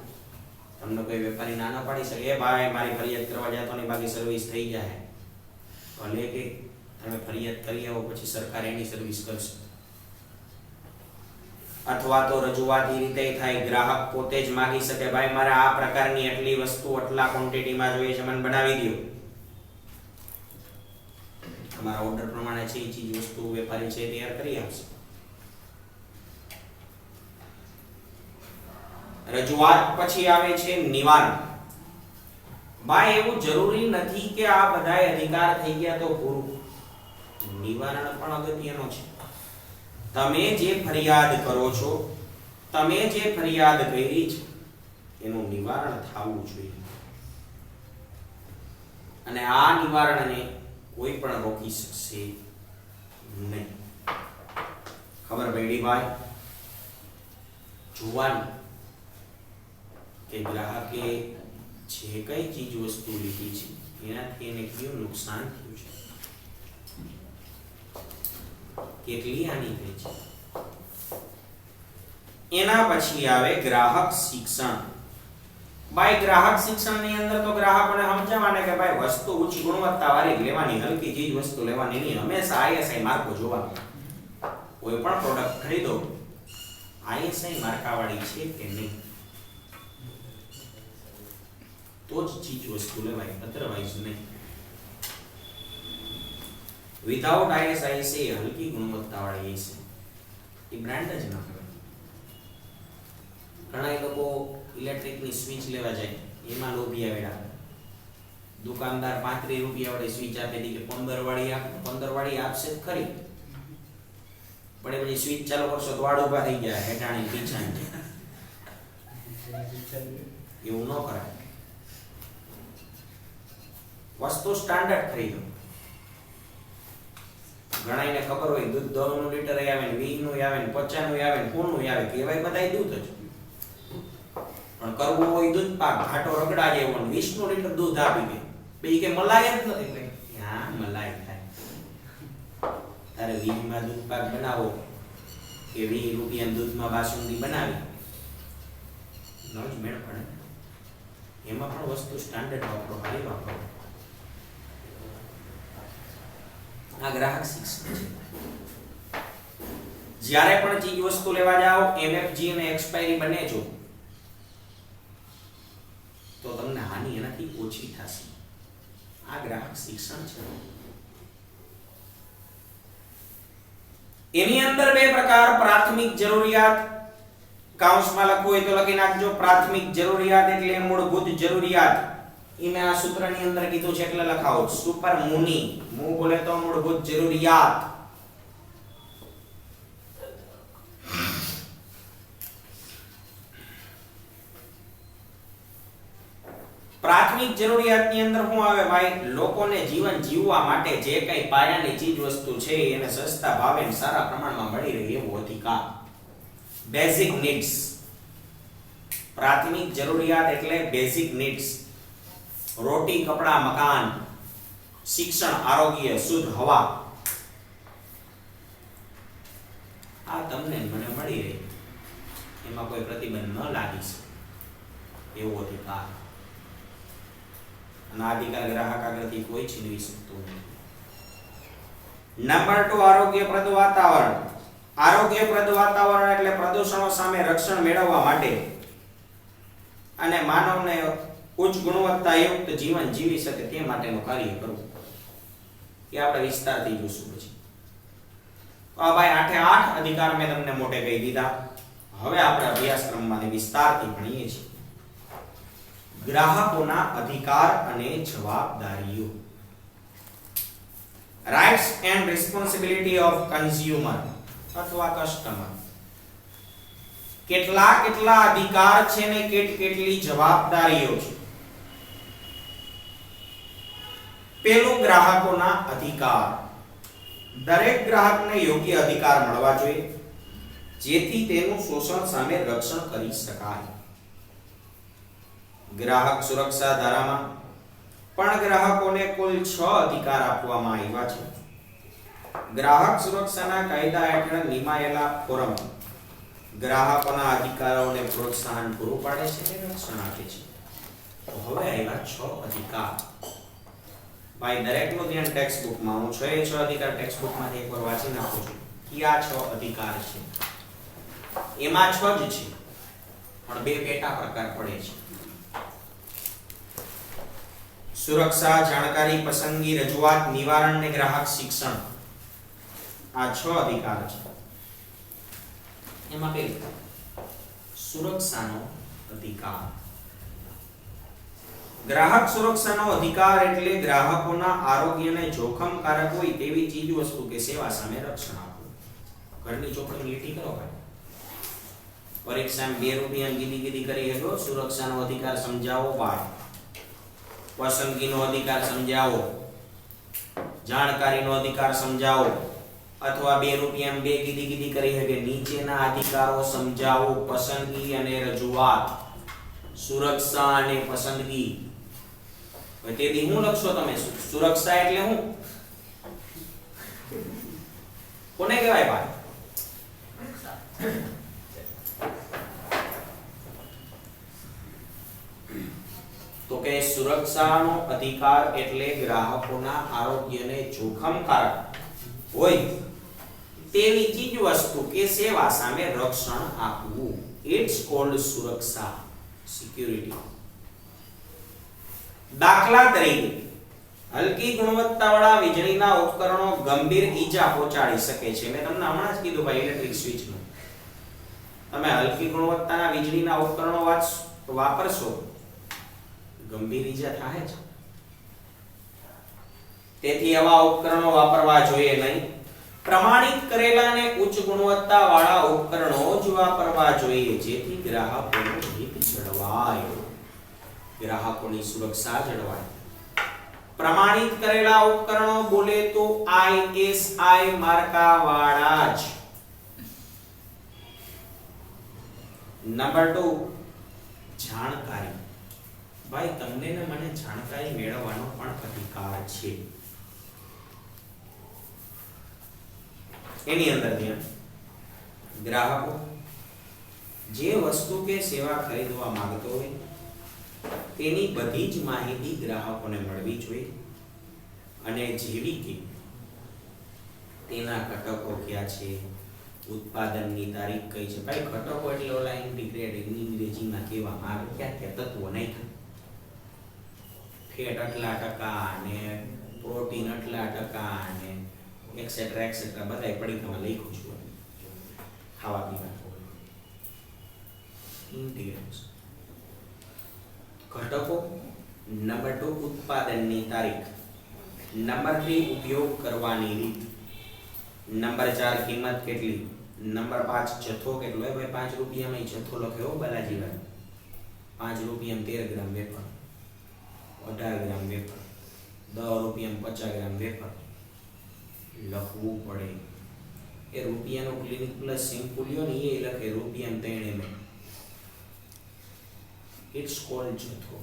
તમને કોઈ વેપારી ના ન પાડી શકે, એ ભાઈ મારી ફરિયાદ કરવા જતો ને બાકી સર્વિસ થઈ જાય. ભલે કે તમે ફરિયાદ કરી આવો પછી સરકાર એની સર્વિસ કરશે. અથવા તો રજૂઆત એ રીતે થાય, ગ્રાહક પોતે જ માંગી શકે, ભાઈ મારે આ પ્રકારની આટલી વસ્તુ આટલા ક્વોન્ટિટીમાં જોઈએ છે, મને બનાવી દો. તમારા ઓર્ડર પ્રમાણે છે એ ચીજ વસ્તુ વેપારી છે તૈયાર કરી આપશે. રજૂઆત પછી આવે છે નિવારણ. ભાઈ એવું જરૂરી નથી કે આ બધાય અધિકાર થઈ ગયા તો પૂરું. નિવારણ પણ અગત્યનો છે. તમે જે ફરિયાદ કરો છો, તમે જે ફરિયાદ કરી છે એનું નિવારણ થવું જોઈએ. અને આ નિવારણને કોઈ પણ રોકી શકશે નહીં. ખબર પડી ભાઈ? જોવાની કે ગ્રાહકે જે કઈ ચીજ વસ્તુ લીધી છે એનાથી એને કયું નુકસાન થયું છે, કેટલી હાનિ થઈ છે. એના પછી આવે ગ્રાહક શિક્ષણ. ભાઈ ગ્રાહક શિક્ષણની અંદર તો ગ્રાહકોને સમજાવવાને કે ભાઈ વસ્તુ ઊંચી ગુણવત્તાવાળી લેવાની, હલકી ચીજ વસ્તુ લેવાની નહીં. હંમેશા ISI માર્કો જોવાનો. કોઈ પણ પ્રોડક્ટ ખરીદો ISI માર્કાવાળી છે કે નહીં તો જ ચીજ વસ્તુ લેવાય, અધરવાઇઝ નહીં. વિધાઉટ ISI છે હલકી ગુણવત્તાવાળી છે એ બ્રાન્ડ જ ના કહેવાય. ઘણા લોકો ઇલેક્ટ્રિકની સ્વિચ લેવા જાય, એમાં લોભિયા વેડા. દુકાનદાર 35 રૂપિયા વાળી સ્વિચ આપી દી કે 15 વાળી આપશે જ ખરી, પણ એ પછી સ્વિચ ચાલુ કરશો તો વાળ ઊભા થઈ ગયા હેઠાણી પીછાણી. એવું ન કરાય. વસ્તુ સ્ટાન્ડર્ડ ખરીદો. ઘણાઈને ખબર હોય દૂધ 10 લીટર આવે ને 20 નું આવે ને 50 નું આવે ને 100 નું આવે, કહેવાય બધાય દૂધ જ. પણ કરવું હોય દૂધ પાક ઘાટો રગડા જેવો 20 નું લીટર દૂધ આપી દે, બે કે મલાઈ જ નથી. હા મલાઈ થાય. તારે 20 માં દૂધ પાક બનાવો કે 20 રૂપિયા દૂધમાં બાસુંદી બનાવી ન જ મેળ પડે. એમાં પણ વસ્તુ સ્ટાન્ડર્ડ વાપરો, હારી વાપરો. આ ગ્રાહક શિક્ષણ છે. જ્યારે પણ ચીજ વસ્તુ લેવા જાઓ MFG અને એક્સપાયરી બને જો તો તમને હાનિ એનાથી ઓછી થશે. આ ગ્રાહક શિક્ષણ છે. એની અંદર બે પ્રકાર, પ્રાથમિક જરૂરિયાત, કાઉન્સમાં લખવું હોય તો લખી નાખજો. પ્રાથમિક જરૂરિયાત એટલે મૂળભૂત જરૂરિયાત. મેં આ સૂત્રની અંદર કીધું છે એટલે લખાવો. સુપર મુની, મુ બોલે તો મૂળભૂત જરૂરિયાત. પ્રાથમિક જરૂરિયાતની અંદર શું આવે ભાઈ? લોકોને જીવન જીવવા માટે જે કઈ પાયાની ચીજ વસ્તુ છે એને સસ્તા ભાવે અને સારા પ્રમાણમાં મળી રહે એવો અધિકાર. Basic needs. પ્રાથમિક જરૂરિયાત એટલે બેઝિક નીડ્સ. રોટી, કપડા, મકાન, શિક્ષણ, આરોગ્ય, શુદ્ધ હવા, આ તમને મને મળી રહે, એમાં કોઈ પ્રતિબંધ ન લાગી શકે એવો અધિકાર. અને આ અધિકાર ગ્રાહક આગળથી કોઈ છીનવી શકતું નથી. નંબર 2, આરોગ્યપ્રદ વાતાવરણ. આરોગ્યપ્રદ વાતાવરણ એટલે પ્રદૂષણો સામે રક્ષણ મેળવવા માટે અને માનવને ઉચ્ચ ગુણવત્તાયુક્ત જીવન જીવી શકે તે માટેનું કાર્ય કરવું. એ આપણે વિસ્તારથી જોશું પછી. આ ભાઈ 8 અધિકાર મેં તમને મોટે કહી દીધા. હવે આપણે અભ્યાસક્રમમાં વિસ્તારથી ભણીએ છીએ. ગ્રાહકોના અધિકાર અને જવાબદારીઓ. Rights and responsibility of consumer અથવા કસ્ટમર. કેટલા અધિકાર છે ને કેટલી જવાબદારીઓ છે. પેલું ગ્રાહકોના અધિકાર. દરેક ગ્રાહકને યોગ્ય અધિકાર મળવા જોઈએ જેથી તેનું શોષણ સામે રક્ષણ કરી શકાય. ગ્રાહક સુરક્ષા ધારામાં પણ ગ્રાહકોને કુલ 6 અધિકાર આપવામાં આવ્યા છે. ગ્રાહક સુરક્ષાના કાયદા હેઠળ નિમાયેલા ફોરમ ગ્રાહકોના અધિકારોને પ્રોત્સાહન પૂરું પાડે છે અને રક્ષણ આપે છે. તો હવે આવ્યા 6 અધિકાર. ભાઈ દરેકનું ધ્યાન ટેક્સ્ટ બુકમાં, હું 6 અધિકાર ટેક્સ્ટ બુકમાંથી એકવાર વાંચી નાખું છું કે આ 6 અધિકાર છે. એમાં 6 જ છે પણ બે પેટા પ્રકાર પડે છે. સુરક્ષા, જાણકારી, પસંદગી, રજૂઆત, નિવારણ અને ગ્રાહક શિક્ષણ. આ 6 અધિકાર છે. એમાં પહેલું સુરક્ષાનો અધિકાર. ગ્રાહક સુરક્ષાનો અધિકાર એટલે ગ્રાહકોના આરોગ્યને જોખમકારક હોય તેવી ચીજ વસ્તુ કે સેવા સામે રક્ષણ આપવું. ઘરની ચોપડી લીટી કરો ભાઈ. પરીક્ષામાં 2 રૂપિયા ગીધી કરી હતો. સુરક્ષાનો અધિકાર સમજાવો ભાઈ. પસંદગીનો અધિકાર સમજાવો. જાણકારીનો અધિકાર સમજાવો. અથવા 2 રૂપિયામાં 2 ગીધી કરી છે કે નીચેના અધિકારો સમજાવો. પસંદગી અને રજૂઆત, સુરક્ષા અને પસંદગી. હવે તેથી હું લખશો તમે? સુરક્ષા એટલે હું કોને કહેવાય ભાઈ? તો કે સુરક્ષાનો અધિકાર એટલે ગ્રાહકોના આરોગ્યને જોખમકારક હોય તેવી ચીજ વસ્તુ કે સેવા સામે રક્ષણ આપવું. ઇટ્સ કોલ્ડ સુરક્ષા, સિક્યુરિટી. દાખલા તરીકે હલકી ગુણવત્તાવાળા વીજળીના ઉપકરણો ગંભીર ઈજા પહોંચાડી શકે છે. મેં તમને હમણાં જ કીધું ભાઈ ઇલેક્ટ્રિક સ્વિચનું. તમે હલકી ગુણવત્તાના વીજળીના ઉપકરણો વાપરશો ગંભીર ઈજા થાય છે. તેથી આવા ઉપકરણો વાપરવા જોઈએ નહીં. પ્રમાણિત કરેલા અને ઉચ્ચ ગુણવત્તાવાળા ઉપકરણો જ વાપરવા જોઈએ જેથી ગ્રાહકોનું હિત જળવાય, ગ્રાહકોની સુરક્ષા જળવાય. પ્રમાણિત કરેલા ઉપકરણો બોલે તો ISI માર્કાવાળા જ. નંબર 2 જાણકારી. ભાઈ તમને ને મને જાણકારી મેળવવાનો પણ અધિકાર છે. એની અંદર ધ્યાન, ગ્રાહકો જે વસ્તુ કે સેવા ખરીદવા માંગતો હોય તેની બધી જ માહિતી ગ્રાહકોને મળવી જોઈએ. અને જેવી કે તેના ઘટકો કયા છે, ઉત્પાદનની તારીખ કઈ છે. ભાઈ ઘટકો એટલે ઓલા ઇન્ટિગ્રેટેડ અંગ્રેજીમાં કહેવામાં આવે ક્યાં ક્યાં તત્વો નાખ્યા. ફેટ આટલા ટકા અને પ્રોટીન આટલા ટકા અને એક્સેટ્રા એક્સેટ્રા બધાય પડીકામાં લખ્યું છું. ખાવા પીવા ઇન્ટિગ્રેટ્સ ઘટકો. નંબર 2 ઉત્પાદનની તારીખ. નંબર 3 ઉપયોગ કરવાની રીત. નંબર 4 કિંમત કેટલી. નંબર 5 જથ્થો કેટલો. ભાઈ 5 રૂપિયામાં જથ્થો લખ્યો બાલાજીભાઈ. 5 રૂપિયામાં 13 ગ્રામ વેફર, 18 ગ્રામ વેફર, 10 રૂપિયામાં 50 ગ્રામ વેફર લખવું પડે. એ રૂપિયાનો ક્લિનિક પ્લસ સિમ્પલ લ્યો ને એ લખે રૂપિયામાં 3 ml. ઇટ્સ કોલ્ડ જથ્થો.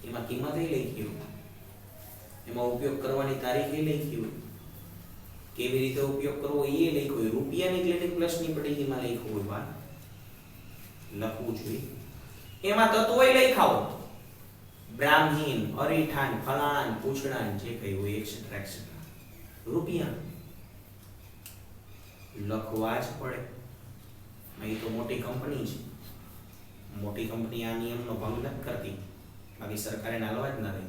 એમાં કિંમત એ લખી હોય, એમાં ઉપયોગ કરવાની તારીખ એ લખી હોય, કેવી રીતે ઉપયોગ કરવો એ લખ્યું હોય. રૂપિયાની ક્લિનિક પ્લસની પડીકીમાં લખ્યું હોય ભાઈ, લખવું જોઈએ. એમાં તત્વો એ લખ્યા હોય, બ્રાહ્મીન, અરીઠાન, ફલાણાન, પૂછડાન જે કઈ હોય એક્સેટ્રા એક્સેટ્રા. રૂપિયા લખવા જ પડે. અહીં તો મોટી કંપની છે, મોટી કંપની આ નિયમનો ભંગ નથી કરતી, બાકી સરકારે નાલવા જ ના રહે.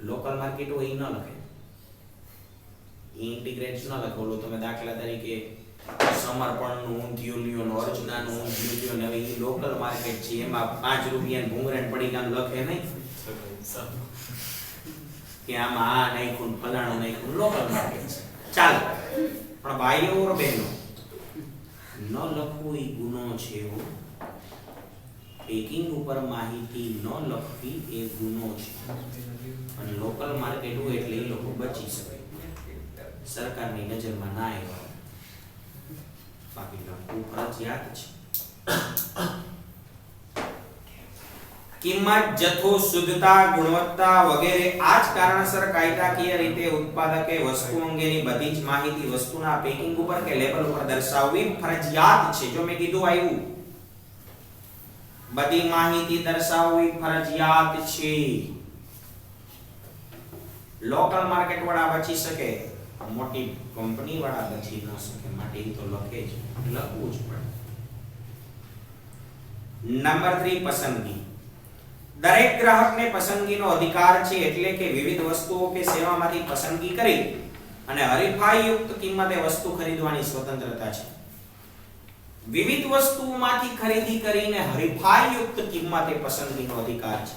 લોકલ માર્કેટ હોય એ ન લખે, ઇન્ટિગ્રેટ ન લખે. ઓલું તમે દાખલા તરીકે સમર્પણનું ઊંધિયું લ્યો ને અર્ચનાનું ઊંધિયું લ્યો ને હવે એ લોકલ માર્કેટ છે, એમાં 5 રૂપિયાની ભૂંગરાને પડીકામ લખે નહીં કે આમાં આ નાખ્યું ફલાણું નાખ્યું. લોકલ માર્કેટ છે ચાલો. પણ ભાઈઓ ઓર બહેનો ન લખવું એ ગુનો છે. પેકિંગ ઉપર માહિતી ન લખવી એ ગુનો છે. અને લોકલ માર્કેટ હોય એટલે એ લોકો બચી શકે, સરકારની નજરમાં ના આવ્યા. બાકી લખવું ફરજિયાત છે. કિંમત, જથ્થો, શુદ્ધતા, ગુણવત્તા વગેરે આ જ કારણસર કાયદાકીય રીતે ઉત્પાદકે વસ્તુ અંગેની બધી જ માહિતી વસ્તુના પેકિંગ ઉપર કે લેબલ ઉપર દર્શાવવી ફરજિયાત છે. જો મેં કીધું આવ્યું, બધી માહિતી દર્શાવવી ફરજિયાત છે. લોકલ માર્કેટ વાળા બચી શકે, મોટી કંપની વાળા બચી ન શકે, માટે એ તો લખે જ, લખવું જ પડે. નંબર 3, પસંદગી. દરેક ગ્રાહકને પસંદગીનો અધિકાર છે, એટલે કે વિવિધ વસ્તુઓ કે સેવામાંથી પસંદગી કરી અને હરીફાઈયુક્ત કિંમતે વસ્તુ ખરીદવાની સ્વતંત્રતા છે. વિવિધ વસ્તુઓમાંથી ખરીદી કરીને હરીફાઈયુક્ત કિંમતે પસંદગીનો અધિકાર છે.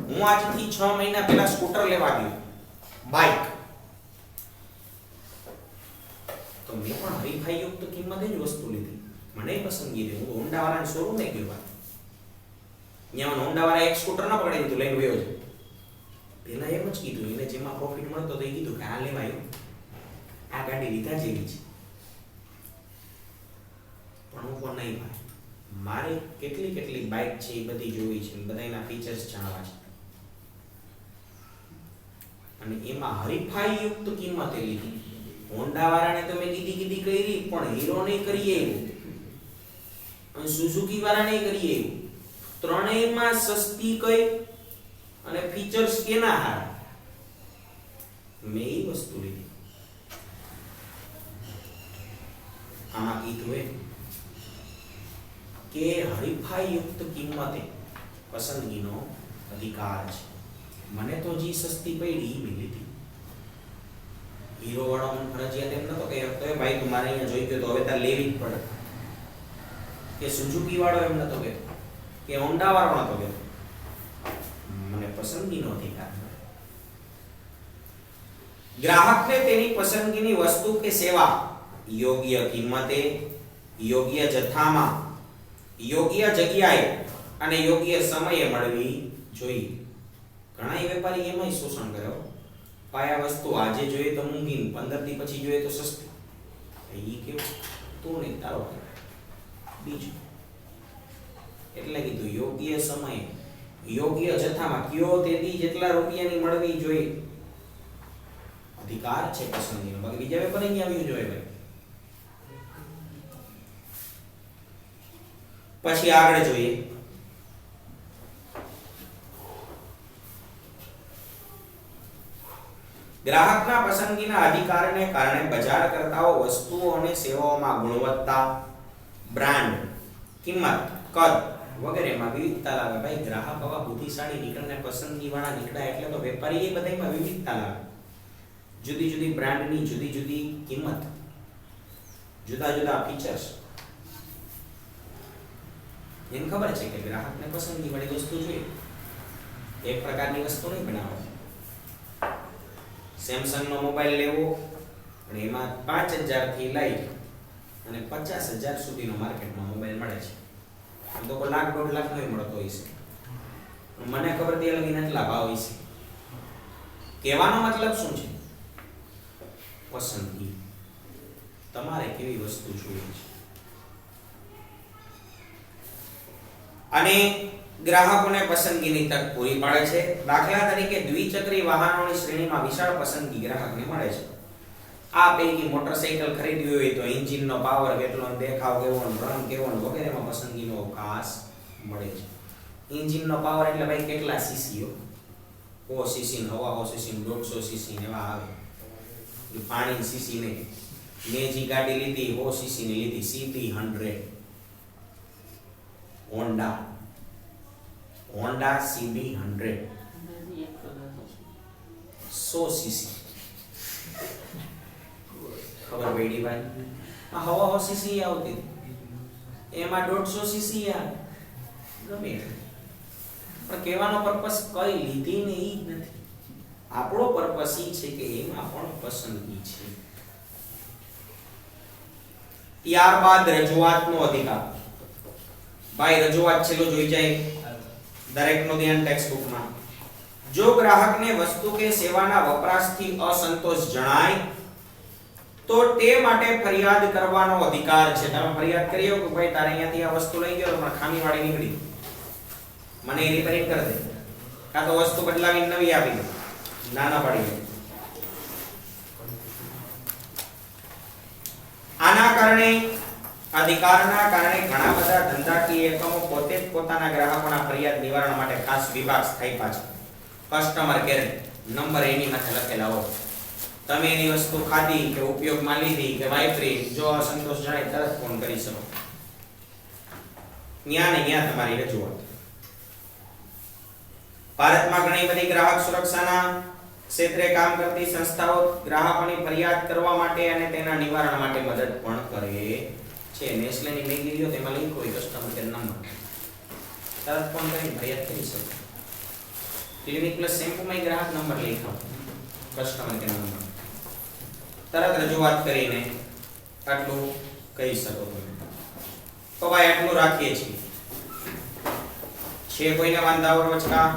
હું આજથી 6 મહિના પહેલા સ્કૂટર લેવા ગયો, બાઇક, તો મેં પણ હરીફાઈયુક્ત કિંમતે જ વસ્તુ લીધી, મને પસંદગી થઈ. હું હોન્ડા વાળાના શોરૂમે ગયો, ત્યાં હોન્ડા વાળા એક સ્કૂટર ના પકડી દીધું, લઈને ગયો છે. પેલા એમ જ કીધું, એને જેમાં પ્રોફિટ મળતો તો એ કીધું કે આ લેવાયું, આ ગાડી લીધા જેવી છે. પણ હું પણ નહીં ભાઈ, મારે કેટલી બાઇક છે એ બધી જોવી છે, બધાના ફીચર્સ જાણવા છે, અને એમાં હરીફાઈયુક્ત કિંમતે લીધી. હોન્ડા વાળાને તો મેં કીધી કરી, પણ હીરો નહીં કરીએ એવું, અને સુઝુકી વાળા નહીં કરીએ એવું. ત્રણેયમાં સસ્તી કઈ અને ફીચર્સ કેના હારા, મેં એ વસ્તુ લીધી. આમાં કીધું એમ કે હરીફાઈયુક્ત કિંમતે પસંદગીનો અધિકાર છે. મને તો જે સસ્તી પડી એ મેં લીધી. હીરો વાળો ફરજિયાત એમ નતો કે ભાઈ તું મારે અહીંયા જોઈ ગયો તો હવે તારે લેવી જ પડે, કે સુઝુકી વાળો એમ નતો કે હોન્ડા વાળો નતો કે મને પસંદગીનો અધિકાર મળે. ગ્રાહકને તેની પસંદગીની વસ્તુ કે સેવા યોગ્ય કિંમતે, યોગ્ય જથ્થામાં, યોગ્ય જગ્યાએ અને યોગ્ય સમયે મળવી જોઈએ. ઘણા વેપારી એમાંય શોષણ કરે. પાયા વસ્તુ આજે જોઈએ તો મોંઘી, 15 દી પછી જોઈએ તો સસ્તી. ઈ કેવું તું નહીં તારો બીજું. એટલે કીધું યોગ્ય સમયે, યોગ્ય જથ્થામાં, કયો તેથી જેટલા રૂપિયાની મળવી જોઈએ. અધિકાર છે પસંદગીનો. બાકી બીજા વેપારી નહીં આવ્યું જોઈએ ભાઈ. પછી આગળ જોઈએ, ગ્રાહકના પસંદગીના અધિકારને કારણે બજારકર્તાઓ વસ્તુઓ અને સેવાઓમાં ગુણવત્તા, બ્રાન્ડ, કિંમત, કદ વગેરેમાં વિવિધતા લાવે. ભાઈ ગ્રાહક આવા બુદ્ધિશાળી નીકળને પસંદગી વાળા નીકળ્યા એટલે તો વેપારી એ બધામાં વિવિધતા લાવે. જુદી જુદી બ્રાન્ડની જુદી જુદી કિંમત, જુદા જુદા ફીચર્સ. એને ખબર છે કે ગ્રાહકને પસંદગી વાળી વસ્તુ જોઈએ, એક પ્રકારની વસ્તુ નહીં બનાવે. સેમસંગ નો મોબાઈલ લેવો અને એમાં 5000 થી લઈ અને 50000 સુધીનો માર્કેટમાં મોબાઈલ મળે છે. આમ તો કોઈ લાખ 1.5 લાખ નો મળતો હોય છે. મને ખબર તે લગીને એટલા ભાવ હોય છે. કહેવાનો મતલબ શું છે? પસંદગી. તમારે કેવી વસ્તુ જોઈએ છે. અને ગ્રાહકોને પસંદગીની તક પૂરી પાડે છે. દાખલા તરીકે દ્વિચક્રી વાહનોની શ્રેણીમાં વિશાળ પસંદગી ગ્રાહકને મળે છે. આ પૈકી મોટરસાઇકલ ખરીદવી હોય તો એન્જિનનો પાવર કેટલો, દેખાવ કેવો, રંગ કેવો વગેરેમાં પસંદગીનો અવકાશ મળે છે. એન્જિનનો પાવર એટલે ભાઈ કેટલા સીસીઓ, 100 સીસી, 100 સીસી, 150 સીસી એવા આવે. પાણી સીસી ને મેં જે ગાડી લીધી 100 સીસી ની લીધી, સીધી 100 હોન્ડા CB 100 100 સીસી. ખબર પડી ભાઈ? આ 100 સીસી આવતી, એમાં 150 સીસી આવે. ગમે પણ કહેવાનો પર્પસ કઈ લીધી ને ઈ જ નથી. આપણો પર્પસ ઈ છે કે એમાં પણ પસંદગી છે. ત્યારબાદ રજૂઆતનો અધિકાર. ભાઈ રજૂઆત છેલ્લો જોઈ જાય, દરેકનો ધ્યાન ટેક્સ્ટ બુકમાં. જો ગ્રાહકને વસ્તુ કે સેવાના વપરાશથી અસંતોષ જણાય તો તે માટે ફરિયાદ કરવાનો અધિકાર છે. તમે ફરિયાદ કરી કે ભાઈ તારે અહીંયાથી આ વસ્તુ લઈ ગયો પણ ખામીવાળી નીકળી, મને એ રિપેરિંગ કરી દે, કાં તો વસ્તુ બદલાવીને નવી આપી દે, ના પાડી દે. આના કારણે અધિકારના કારણે ઘણા બધા ધંધાકીય એકમો પોતે જ પોતાના ગ્રાહકોના ફરિયાદ નિવારણ માટે ખાસ વિભાગ સ્થાપ્યા છે. કસ્ટમર કેર નંબર એની માથે લખેલા હોય. તમે એની વસ્તુ ખાધી કે ઉપયોગમાં લીધી કે વાપરી, જો અસંતોષ જણાય તરત ફોન કરી શકો. ન્યા ને ન્યા તમારી રજૂઆત. ભારતમાં ઘણી બધી ગ્રાહક સુરક્ષાના ક્ષેત્રે કામ કરતી સંસ્થાઓ ગ્રાહકોની ફરિયાદ કરવા માટે અને તેના નિવારણ માટે મદદ પણ કરે છે. નેસ્લેની મેગી લ્યો તેમાં લિંક હોય કસ્ટમર કેર નંબર, તરત ફોન કરીને ફરિયાદ કરી શકો. ક્લિનિક પ્લસ શેમ્પૂમાં ગ્રાહક નંબર લખાવો, કસ્ટમર કેર નંબર, તરત રજૂઆત કરીને આટલું કહી શકો તમે. તો ભાઈ આટલું રાખીએ છીએ. છે કોઈને વાંધા વચકા?